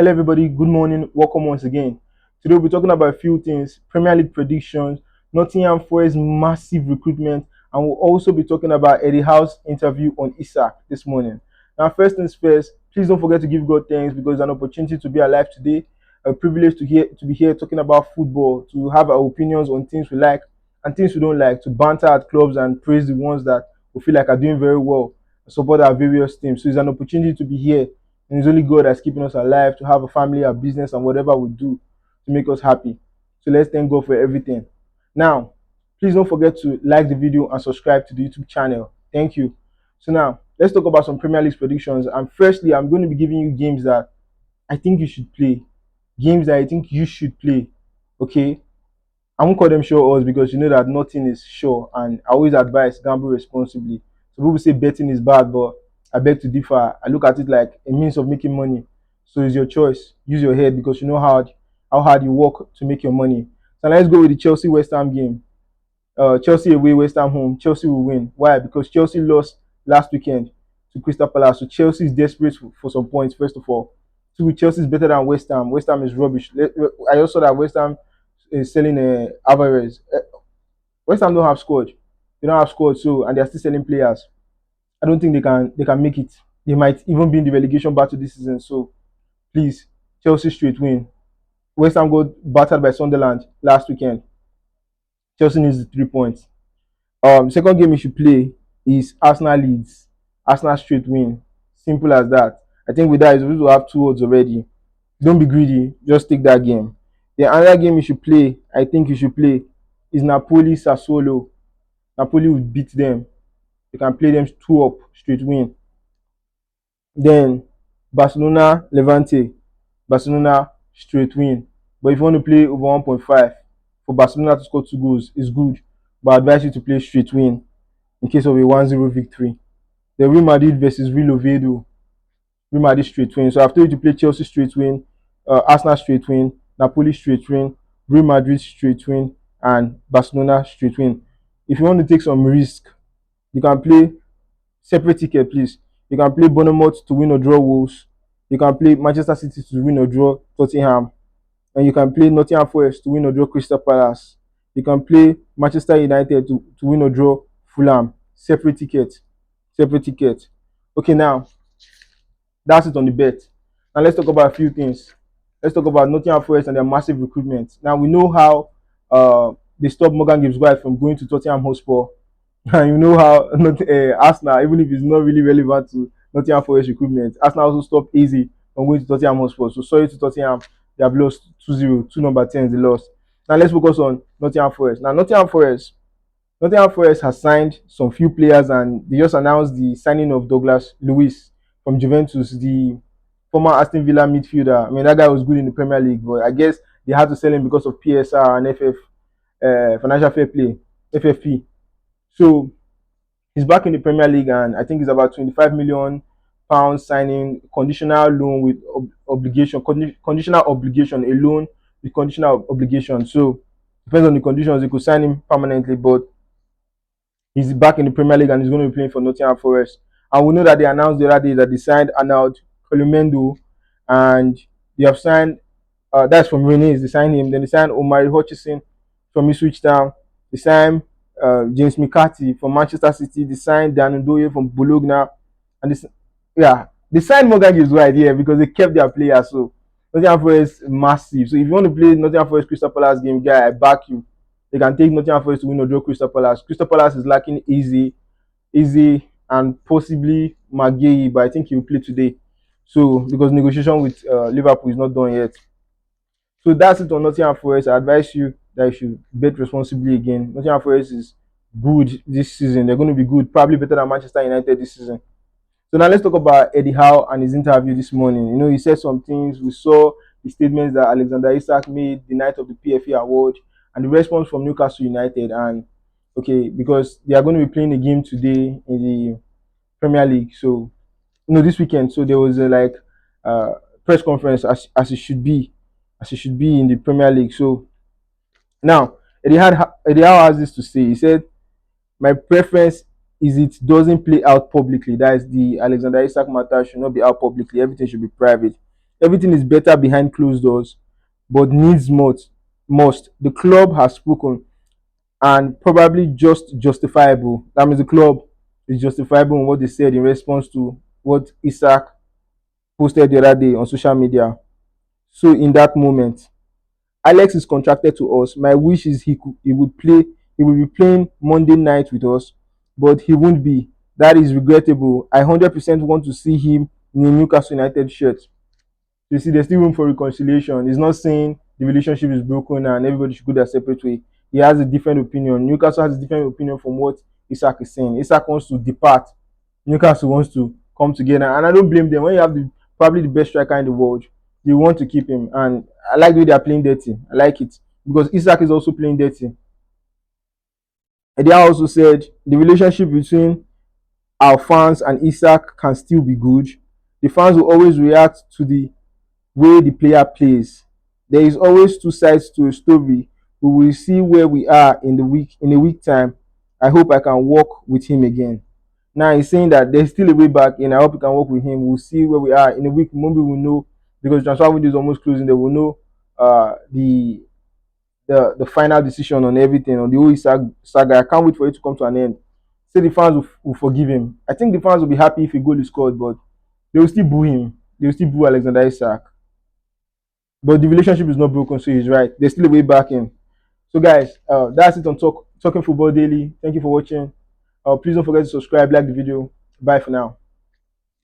Hello, everybody. Good morning. Welcome once again. Today, we'll be talking about a few things: Premier League predictions, Nottingham Forest massive recruitment, and we'll also be talking about Eddie Howe's interview on Isak this morning. Now, first things first, please don't forget to give God thanks because it's an opportunity to be alive today, a privilege to be here talking about football, to have our opinions on things we like and things we don't like, to banter at clubs and praise the ones that we feel like are doing very well, support our various teams. So it's an opportunity to be here, and it's only God that's keeping us alive, to have a family, a business, and whatever we do to make us happy. So let's thank God for everything. Now, please don't forget to like the video and subscribe to the YouTube channel. Thank you. So now, let's talk about some Premier League predictions. And firstly, I'm going to be giving you games that I think you should play. Games that I think you should play. Okay? I won't call them sure odds because you know that nothing is sure, and I always advise gamble responsibly. So people say betting is bad, but I beg to differ. I look at it like a means of making money. So it's your choice. Use your head because you know how hard you work to make your money. So let's go with the Chelsea West Ham game. Chelsea away, West Ham home. Chelsea will win. Why? Because Chelsea lost last weekend to Crystal Palace. So Chelsea is desperate for some points, first of all. Two, Chelsea is better than West Ham. West Ham is rubbish. I also saw that West Ham is selling Alvarez. West Ham don't have squad. They don't have squad, so and they're still selling players. I don't think they can make it. They might even be in the relegation battle this season. So please, Chelsea straight win. West Ham got battered by Sunderland last weekend. Chelsea needs the 3 points. Second game you should play is Arsenal Leeds. Arsenal straight win. Simple as that. I think with that, you will have two odds already. Don't be greedy. Just take that game. The other game you should play, I think you should play, is Napoli Sassuolo. Napoli will beat them. You can play them 2 up, straight win. Then Barcelona Levante. Barcelona straight win. But if you want to play over 1.5 for Barcelona to score 2 goals, it's good. But I advise you to play straight win in case of a 1-0 victory. The Real Madrid versus Real Oviedo. Real Madrid straight win. So I've told you to play Chelsea straight win, Arsenal straight win, Napoli straight win, Real Madrid straight win, and Barcelona straight win. If you want to take some risk, you can play separate ticket, please. You can play Bournemouth to win or draw Wolves. You can play Manchester City to win or draw Tottenham. And you can play Nottingham Forest to win or draw Crystal Palace. You can play Manchester United to win or draw Fulham. Separate ticket. Separate ticket. Okay, now that's it on the bet. Now let's talk about a few things. Let's talk about Nottingham Forest and their massive recruitment. Now we know how they stopped Morgan Gibbs White from going to Tottenham Hotspur. And you know how Arsenal, even if it's not really relevant to Nottingham Forest recruitment, Arsenal also stopped Easy from going to Tottenham Hotspur. So sorry to Tottenham, they have lost 2-0, two number 10s they lost. Now let's focus on Nottingham Forest. Now Nottingham Forest has signed some few players, and they just announced the signing of Douglas Luiz from Juventus, the former Aston Villa midfielder. I mean, that guy was good in the Premier League, but I guess they had to sell him because of PSR and Financial Fair Play, FFP. So he's back in the Premier League, and I think it's about 25 million pounds signing, conditional loan with obligation, conditional obligation, a loan with conditional obligation. So depends on the conditions, they could sign him permanently, but he's back in the Premier League and he's going to be playing for Nottingham Forest. And we know that they announced the other day that they signed Arnold Columendo, and they have signed, that's from Rennes, they signed him. Then they signed Omari Hutchison from Ipswich Town. They signed James McCarthy from Manchester City. They signed Dan Ndoye from Bologna. And they signed Morgan Gibbs White here because they kept their players. So Nottingham Forest massive. So if you want to play Nottingham Forest Crystal Palace game, guy, I back you. They can take Nottingham Forest to win or draw Crystal Palace. Crystal Palace is lacking Easy, and possibly McGahey, but I think he will play today. So because negotiation with Liverpool is not done yet. So that's it on Nottingham Forest. I advise you that you should bet responsibly again. Nottingham Forest is good this season. They're going to be good, probably better than Manchester United this season. So now let's talk about Eddie Howe and his interview this morning. You know, he said some things. We saw the statements that Alexander Isak made the night of the PFA award and the response from Newcastle United. And okay, because they are going to be playing a game today in the Premier League. So, you know, this weekend. So there was a press conference as it should be, in the Premier League. So now Eddie Howe has this to say. He said, "My preference is it doesn't play out publicly. That is, the Alexander Isak matter should not be out publicly. Everything should be private. Everything is better behind closed doors, but needs must. The club has spoken, and probably just justifiable. That means the club is justifiable in what they said in response to what Isak posted the other day on social media. So in that moment, Alex is contracted to us. My wish is he would play. He will be playing Monday night with us, but he won't be. That is regrettable. I 100% want to see him in a Newcastle United shirt. You see, there's still room for reconciliation. He's not saying the relationship is broken and everybody should go their separate way. He has a different opinion. Newcastle has a different opinion from what Isak is saying. Isak wants to depart. Newcastle wants to come together, and I don't blame them. When you have probably the best striker in the world, you want to keep him. And I like the way they are playing dirty. I like it because Isak is also playing dirty. And they also said the relationship between our fans and Isak can still be good. The fans will always react to the way the player plays. There is always two sides to a story. We will see where we are in a week time. I hope I can work with him again. Now he's saying that there's still a way back, and I hope we can work with him. We'll see where we are in a week. Maybe we'll know because transfer window is almost closing. They will know the final decision on everything on the whole saga. I can't wait for it to come to an end. Say the fans will forgive him. I think the fans will be happy if a goal is scored, but they will still boo him. They will still boo Alexander Isak. But the relationship is not broken, so he's right. There's still a way back in. So, guys, that's it on Talking Football Daily. Thank you for watching. Please don't forget to subscribe, like the video. Bye for now.